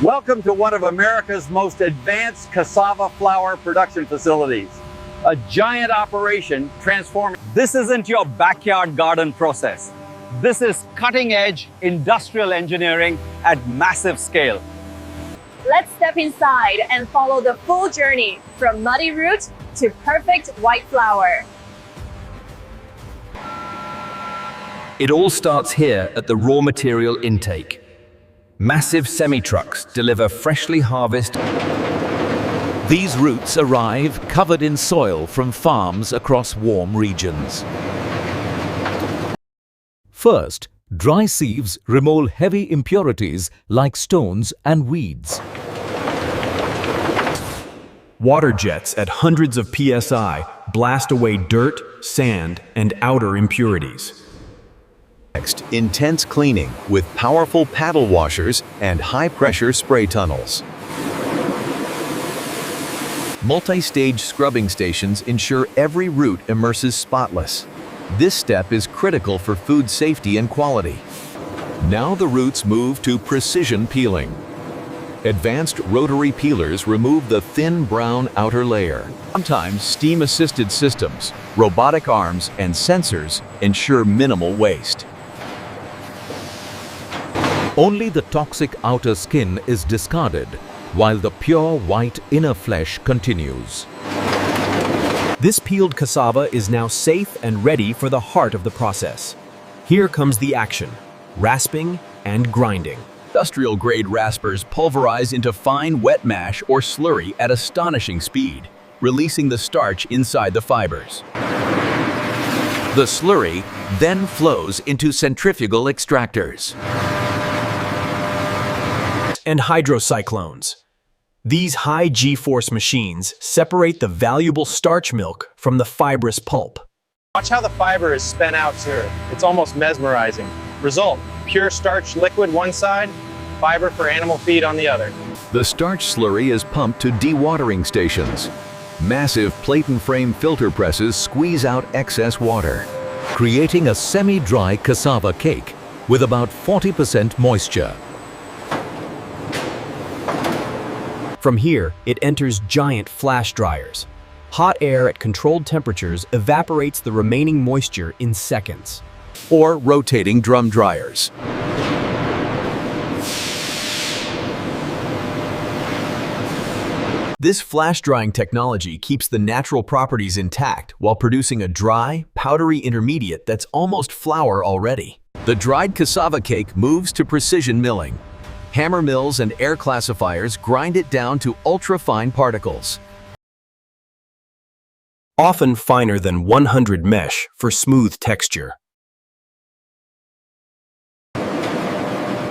Welcome to one of America's most advanced cassava flour production facilities. A giant operation transforming. This isn't your backyard garden process. This is cutting-edge industrial engineering at massive scale. Let's step inside and follow the full journey from muddy root to perfect white flour. It all starts here at the raw material intake. Massive semi-trucks deliver freshly harvested. These roots arrive covered in soil from farms across warm regions. First, dry sieves remove heavy impurities like stones and weeds. Water jets at hundreds of psi blast away dirt, sand, and outer impurities. Next, intense cleaning with powerful paddle washers and high-pressure spray tunnels. Multi-stage scrubbing stations ensure every root immerses spotless. This step is critical for food safety and quality. Now the roots move to precision peeling. Advanced rotary peelers remove the thin brown outer layer. Sometimes steam-assisted systems, robotic arms, and sensors ensure minimal waste. Only the toxic outer skin is discarded, while the pure white inner flesh continues. This peeled cassava is now safe and ready for the heart of the process. Here comes the action: rasping and grinding. Industrial-grade raspers pulverize into fine wet mash or slurry at astonishing speed, releasing the starch inside the fibers. The slurry then flows into centrifugal extractors And hydrocyclones. These high G-force machines separate the valuable starch milk from the fibrous pulp. Watch how the fiber is spent out, sir. It's almost mesmerizing. Result: pure starch liquid one side, fiber for animal feed on the other. The starch slurry is pumped to dewatering stations. Massive plate and frame filter presses squeeze out excess water, Creating a semi-dry cassava cake with about 40% moisture. From here, it enters giant flash dryers. Hot air at controlled temperatures evaporates the remaining moisture in seconds. or rotating drum dryers. This flash drying technology keeps the natural properties intact while producing a dry, powdery intermediate that's almost flour already. The dried cassava cake moves to precision milling. Hammer mills and air classifiers grind it down to ultra-fine particles. Often finer than 100 mesh for smooth texture.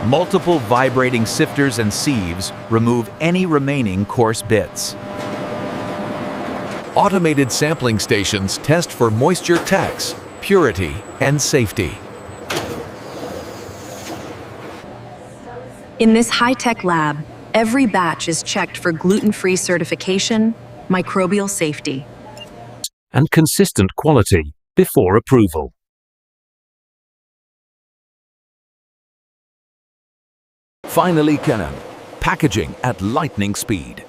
Multiple vibrating sifters and sieves remove any remaining coarse bits. Automated sampling stations test for moisture tax, purity, and safety. In this high-tech lab, every batch is checked for gluten-free certification, microbial safety, and consistent quality before approval. Finally, packaging at lightning speed.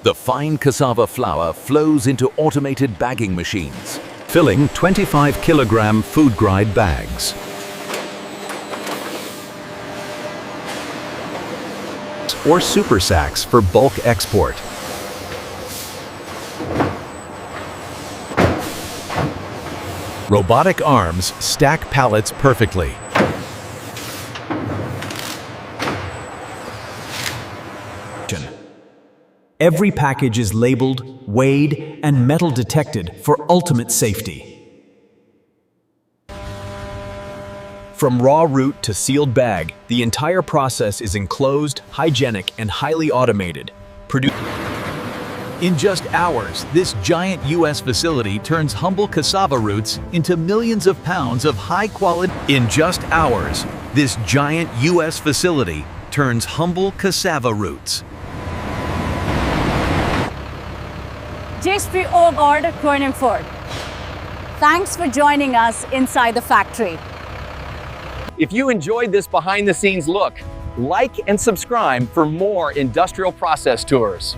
The fine cassava flour flows into automated bagging machines, filling 25-kilogram food-grade bags. Or super sacks for bulk export. Robotic arms stack pallets perfectly. Every package is labeled, weighed, and metal detected for ultimate safety. From raw root to sealed bag, the entire process is enclosed, hygienic, and highly automated. In just hours, this giant U.S. facility turns humble cassava roots into millions of pounds of high-quality. In just hours, this giant U.S. facility turns humble cassava roots. Just fru Ågård Kronenford. Thanks for joining us inside the factory. If you enjoyed this behind-the-scenes look, Like and subscribe for more industrial process tours.